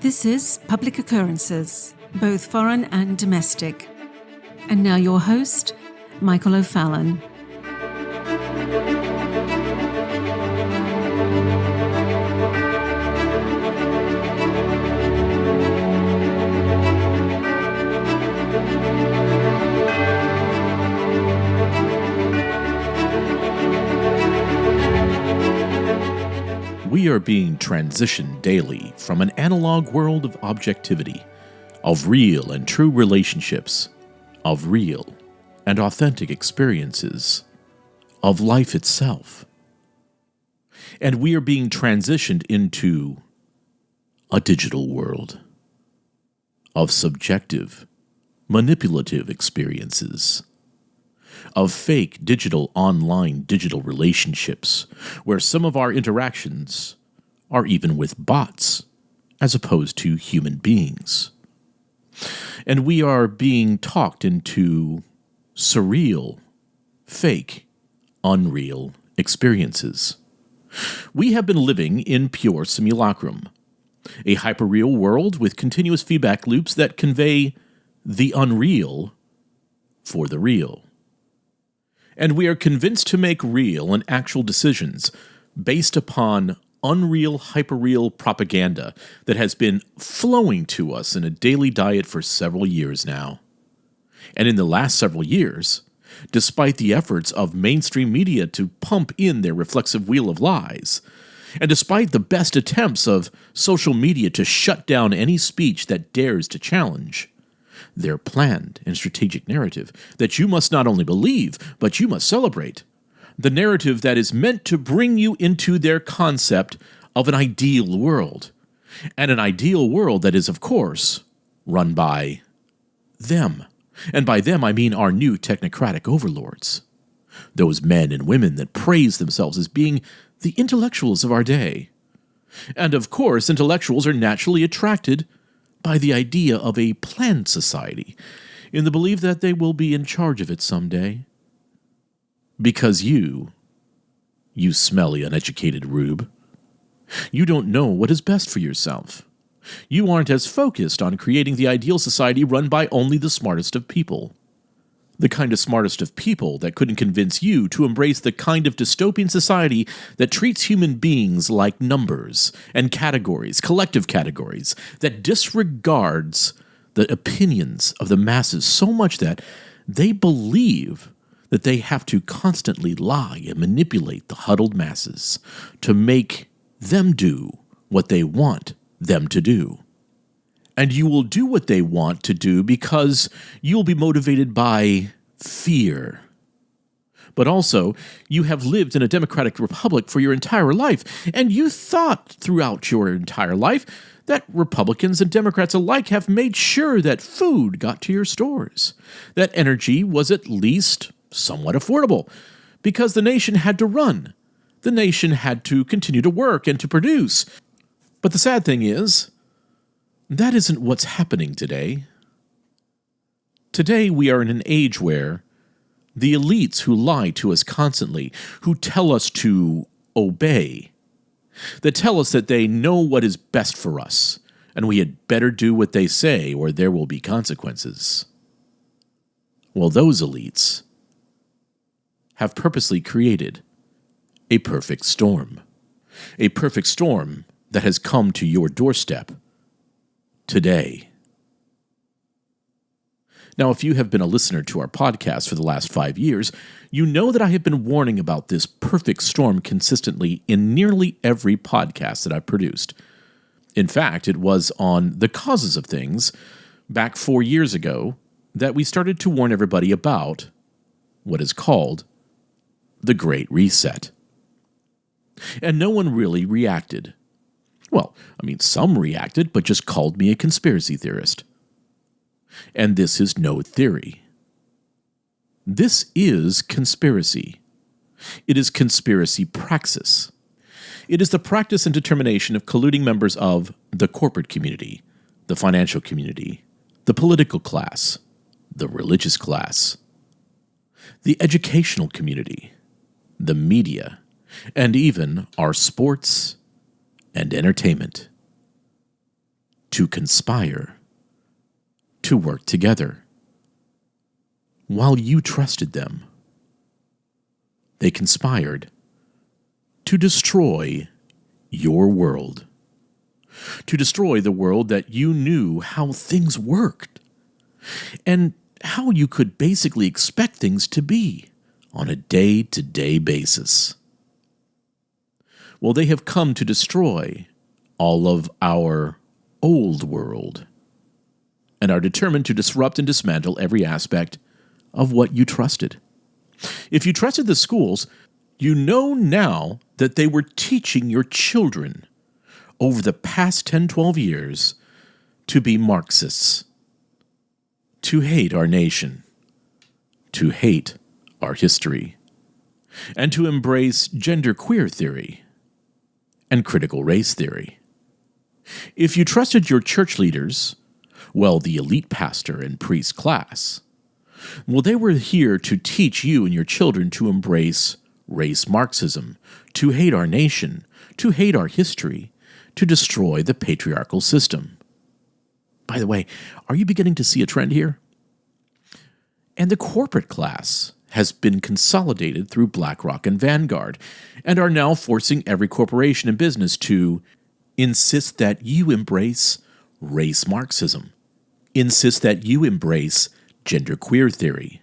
This is Public Occurrences, both foreign and domestic. And now your host, Michael O'Fallon. We are being transitioned daily from an analog world of objectivity, of real and true relationships, of real and authentic experiences, of life itself. And we are being transitioned into a digital world of subjective, manipulative experiences, of fake online digital relationships, where some of our interactions are even with bots as opposed to human beings. And we are being talked into surreal, fake, unreal experiences. We have been living in pure simulacrum, a hyperreal world with continuous feedback loops that convey the unreal for the real. And we are convinced to make real and actual decisions based upon unreal, hyperreal propaganda that has been flowing to us in a daily diet for several years now. And in the last several years, despite the efforts of mainstream media to pump in their reflexive wheel of lies, and despite the best attempts of social media to shut down any speech that dares to challenge their planned and strategic narrative that you must not only believe, but you must celebrate. The narrative that is meant to bring you into their concept of an ideal world. And an ideal world that is, of course, run by them. And by them, I mean our new technocratic overlords. Those men and women that praise themselves as being the intellectuals of our day. And of course, intellectuals are naturally attracted by the idea of a planned society, in the belief that they will be in charge of it someday. Because you smelly, uneducated rube, you don't know what is best for yourself. You aren't as focused on creating the ideal society run by only the smartest of people. The kind of smartest of people that couldn't convince you to embrace the kind of dystopian society that treats human beings like numbers and categories, collective categories, that disregards the opinions of the masses so much that they believe that they have to constantly lie and manipulate the huddled masses to make them do what they want them to do. And you will do what they want to do because you'll be motivated by fear. But also, you have lived in a democratic republic for your entire life, and you thought throughout your entire life that Republicans and Democrats alike have made sure that food got to your stores, that energy was at least somewhat affordable, because the nation had to run. The nation had to continue to work and to produce. But the sad thing is, that isn't what's happening today. Today we are in an age where the elites who lie to us constantly, who tell us to obey, that tell us that they know what is best for us, and we had better do what they say or there will be consequences. Well, those elites have purposely created a perfect storm that has come to your doorstep today. Now, if you have been a listener to our podcast for the last 5 years, you know that I have been warning about this perfect storm consistently in nearly every podcast that I've produced. In fact, it was on the causes of things back 4 years ago that we started to warn everybody about what is called the Great Reset. And no one really reacted. Well, some reacted, but just called me a conspiracy theorist. And this is no theory. This is conspiracy. It is conspiracy praxis. It is the practice and determination of colluding members of the corporate community, the financial community, the political class, the religious class, the educational community, the media, and even our sports and entertainment. to conspire, to work together. While you trusted them, they conspired to destroy your world, to destroy the world that you knew how things worked and how you could basically expect things to be on a day-to-day basis. Well, they have come to destroy all of our old world and are determined to disrupt and dismantle every aspect of what you trusted. If you trusted the schools, you know now that they were teaching your children over the past 10, 12 years to be Marxists, to hate our nation, to hate our history, and to embrace genderqueer theory and critical race theory. If you trusted your church leaders, well, the elite pastor and priest class, well, they were here to teach you and your children to embrace race Marxism, to hate our nation, to hate our history, to destroy the patriarchal system. By the way, are you beginning to see a trend here? And the corporate class has been consolidated through BlackRock and Vanguard, and are now forcing every corporation and business to insist that you embrace race Marxism, insist that you embrace genderqueer theory,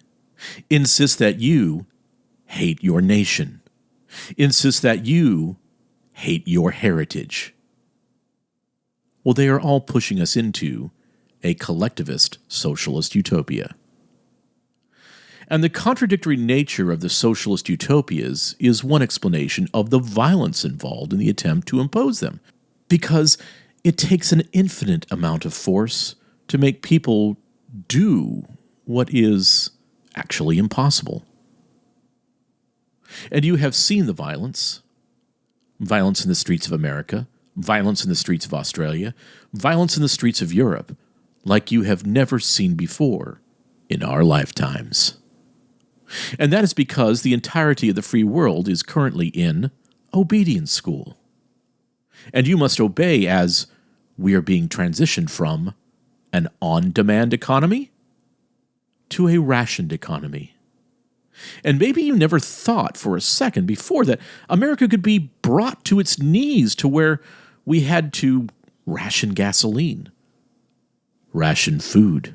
insist that you hate your nation, insist that you hate your heritage. Well, they are all pushing us into a collectivist socialist utopia. And the contradictory nature of the socialist utopias is one explanation of the violence involved in the attempt to impose them, because it takes an infinite amount of force to make people do what is actually impossible. And you have seen the violence in the streets of America, violence in the streets of Australia, violence in the streets of Europe, like you have never seen before in our lifetimes. And that is because the entirety of the free world is currently in obedience school. And you must obey as we are being transitioned from an on-demand economy to a rationed economy. And maybe you never thought for a second before that America could be brought to its knees to where we had to ration gasoline, ration food,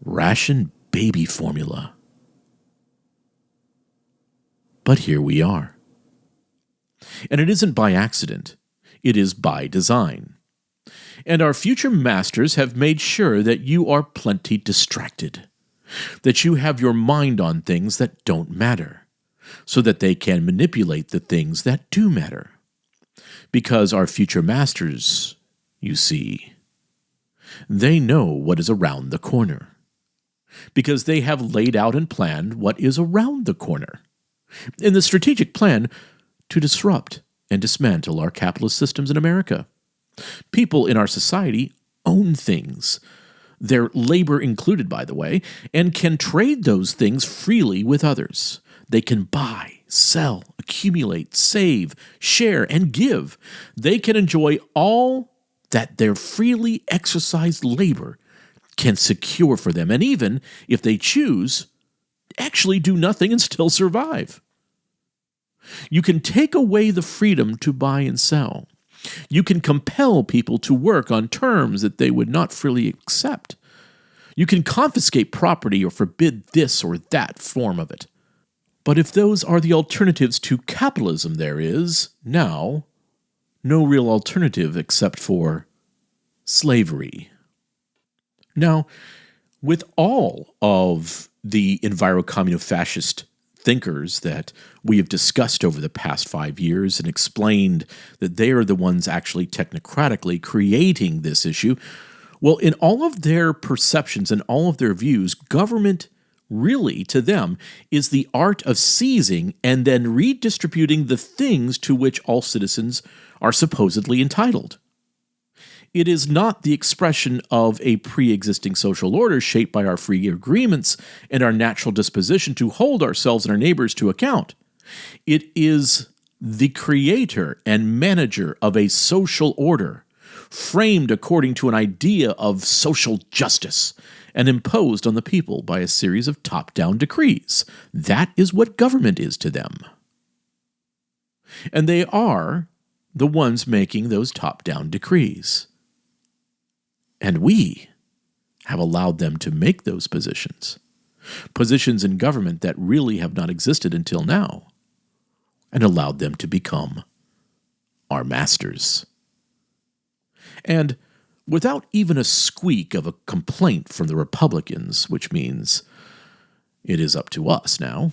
ration baby formula. But here we are. And it isn't by accident. It is by design. And our future masters have made sure that you are plenty distracted, that you have your mind on things that don't matter, so that they can manipulate the things that do matter. Because our future masters, you see, they know what is around the corner. Because they have laid out and planned what is around the corner. In the strategic plan to disrupt and dismantle our capitalist systems in America. People in our society own things, their labor included, by the way, and can trade those things freely with others. They can buy, sell, accumulate, save, share, and give. They can enjoy all that their freely exercised labor can secure for them, and even, if they choose, actually do nothing and still survive. You can take away the freedom to buy and sell. You can compel people to work on terms that they would not freely accept. You can confiscate property or forbid this or that form of it. But if those are the alternatives to capitalism, there is, now, no real alternative except for slavery. Now, with all of the enviro-communo-fascist thinkers that we have discussed over the past 5 years and explained that they are the ones actually technocratically creating this issue, well, in all of their perceptions and all of their views, government really, to them, is the art of seizing and then redistributing the things to which all citizens are supposedly entitled. It is not the expression of a pre-existing social order shaped by our free agreements and our natural disposition to hold ourselves and our neighbors to account. It is the creator and manager of a social order framed according to an idea of social justice and imposed on the people by a series of top-down decrees. That is what government is to them. And they are the ones making those top-down decrees. And we have allowed them to make those positions in government that really have not existed until now, and allowed them to become our masters. And without even a squeak of a complaint from the Republicans, which means it is up to us now.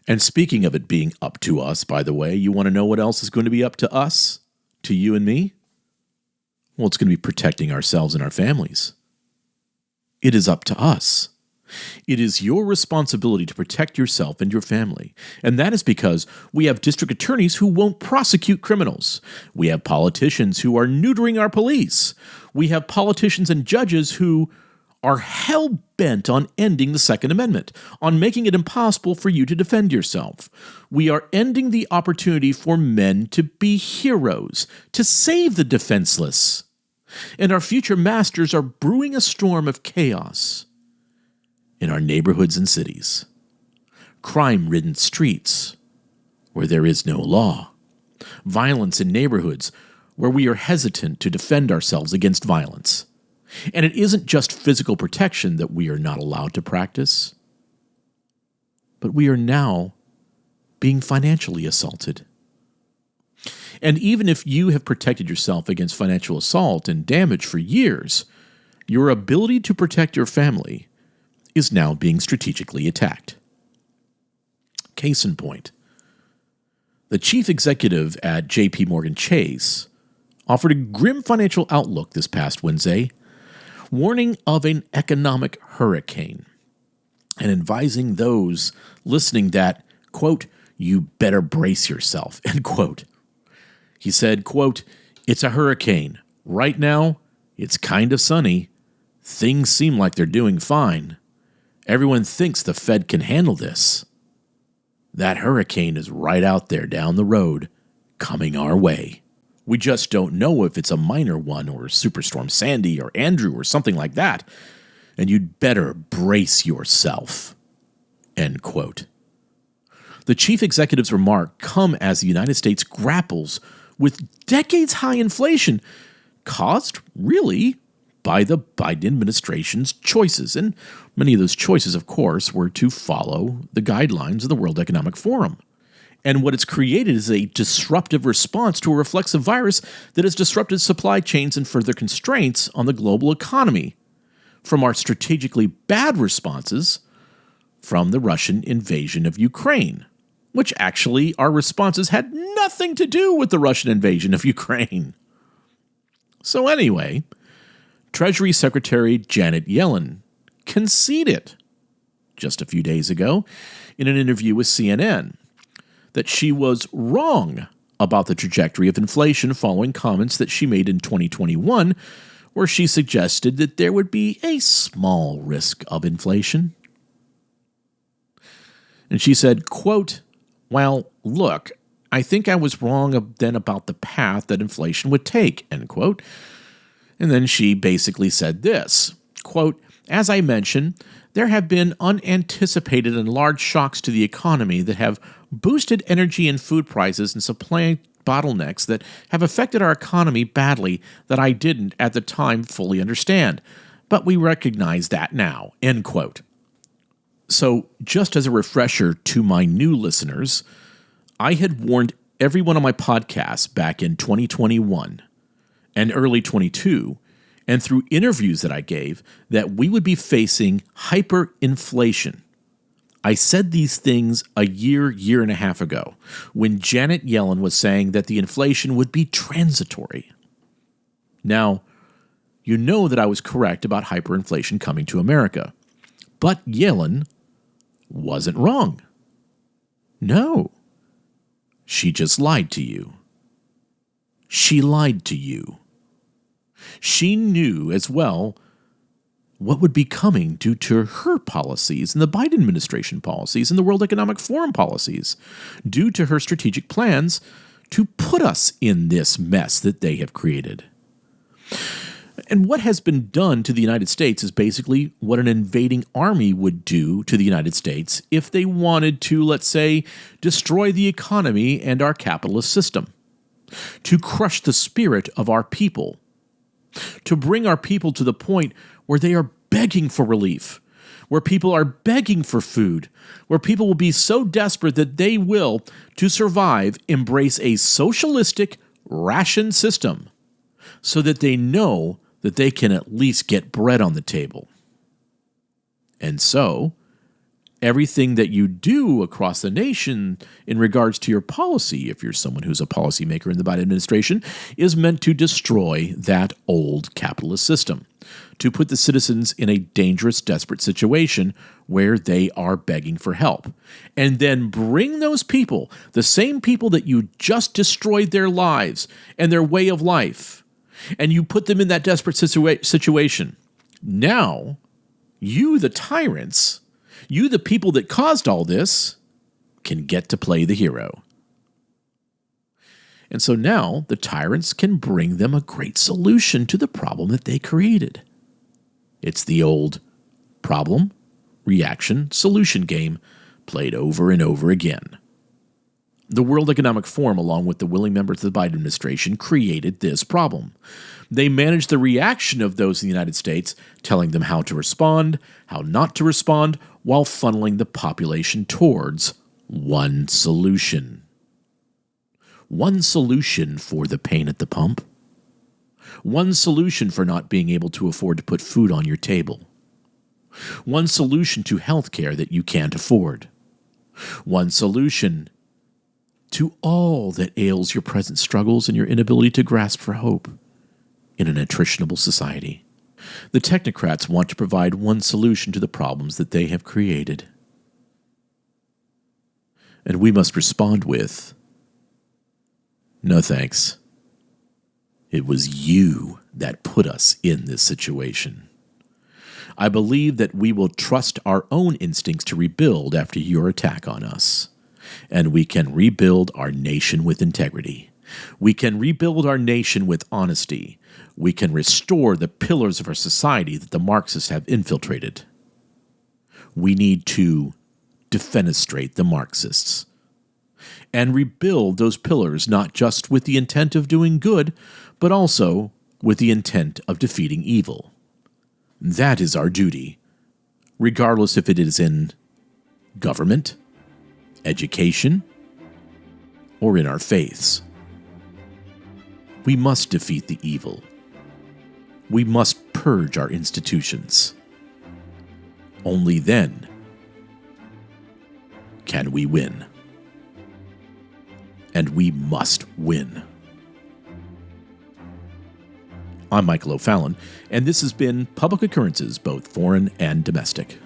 And speaking of it being up to us, by the way, you want to know what else is going to be up to us? To you and me? Well, it's going to be protecting ourselves and our families. It is up to us. It is your responsibility to protect yourself and your family. And that is because we have district attorneys who won't prosecute criminals. We have politicians who are neutering our police. We have politicians and judges who are hell-bent on ending the Second Amendment, on making it impossible for you to defend yourself. We are ending the opportunity for men to be heroes, to save the defenseless. And our future masters are brewing a storm of chaos in our neighborhoods and cities, crime-ridden streets where there is no law, violence in neighborhoods where we are hesitant to defend ourselves against violence. And it isn't just physical protection that we are not allowed to practice, but we are now being financially assaulted. And even if you have protected yourself against financial assault and damage for years, your ability to protect your family is now being strategically attacked. Case in point, the chief executive at J.P. Morgan Chase offered a grim financial outlook this past Wednesday, warning of an economic hurricane and advising those listening that, quote, you better brace yourself, end quote. He said, quote, it's a hurricane. Right now, it's kind of sunny. Things seem like they're doing fine. Everyone thinks the Fed can handle this. That hurricane is right out there down the road, coming our way. We just don't know if it's a minor one or Superstorm Sandy or Andrew or something like that. And you'd better brace yourself. End quote. The chief executive's remark come as the United States grapples with decades-high inflation caused, really, by the Biden administration's choices. And many of those choices, of course, were to follow the guidelines of the World Economic Forum. And what it's created is a disruptive response to a reflexive virus that has disrupted supply chains and further constraints on the global economy, from our strategically bad responses from the Russian invasion of Ukraine, which actually our responses had nothing to do with the Russian invasion of Ukraine. So anyway, Treasury Secretary Janet Yellen conceded just a few days ago in an interview with CNN that she was wrong about the trajectory of inflation following comments that she made in 2021, where she suggested that there would be a small risk of inflation. And she said, quote, well, look, I think I was wrong then about the path that inflation would take, end quote. And then she basically said this, quote, as I mentioned, there have been unanticipated and large shocks to the economy that have boosted energy and food prices and supply bottlenecks that have affected our economy badly that I didn't at the time fully understand. But we recognize that now, end quote. So just as a refresher to my new listeners, I had warned everyone on my podcast back in 2021 and early 22, and through interviews that I gave, that we would be facing hyperinflation. I said these things a year and a half ago, when Janet Yellen was saying that the inflation would be transitory. Now, you know that I was correct about hyperinflation coming to America, but Yellen wasn't wrong. No. She just lied to you. She lied to you. She knew as well what would be coming due to her policies and the Biden administration policies and the World Economic Forum policies, due to her strategic plans to put us in this mess that they have created. And what has been done to the United States is basically what an invading army would do to the United States if they wanted to, let's say, destroy the economy and our capitalist system, to crush the spirit of our people, to bring our people to the point where they are begging for relief, where people are begging for food, where people will be so desperate that they will, to survive, embrace a socialistic, rationed system so that they know that they can at least get bread on the table. And so, everything that you do across the nation in regards to your policy, if you're someone who's a policymaker in the Biden administration, is meant to destroy that old capitalist system, to put the citizens in a dangerous, desperate situation where they are begging for help, and then bring those people, the same people that you just destroyed their lives and their way of life, and you put them in that desperate situation. Now, you, the tyrants, you, the people that caused all this, can get to play the hero. And so now the tyrants can bring them a great solution to the problem that they created. It's the old problem, reaction, solution game played over and over again. The World Economic Forum, along with the willing members of the Biden administration, created this problem. They managed the reaction of those in the United States, telling them how to respond, how not to respond, while funneling the population towards one solution. One solution for the pain at the pump. One solution for not being able to afford to put food on your table. One solution to health care that you can't afford. One solution to all that ails your present struggles and your inability to grasp for hope in an attritionable society. The technocrats want to provide one solution to the problems that they have created. And we must respond with, no thanks. It was you that put us in this situation. I believe that we will trust our own instincts to rebuild after your attack on us. And we can rebuild our nation with integrity. We can rebuild our nation with honesty. We can restore the pillars of our society that the Marxists have infiltrated. We need to defenestrate the Marxists and rebuild those pillars not just with the intent of doing good, but also with the intent of defeating evil. That is our duty, regardless if it is in government, education, or in our faiths. We must defeat the evil. We must purge our institutions. Only then can we win. And we must win. I'm Michael O'Fallon, and this has been Public Occurrences, both foreign and domestic.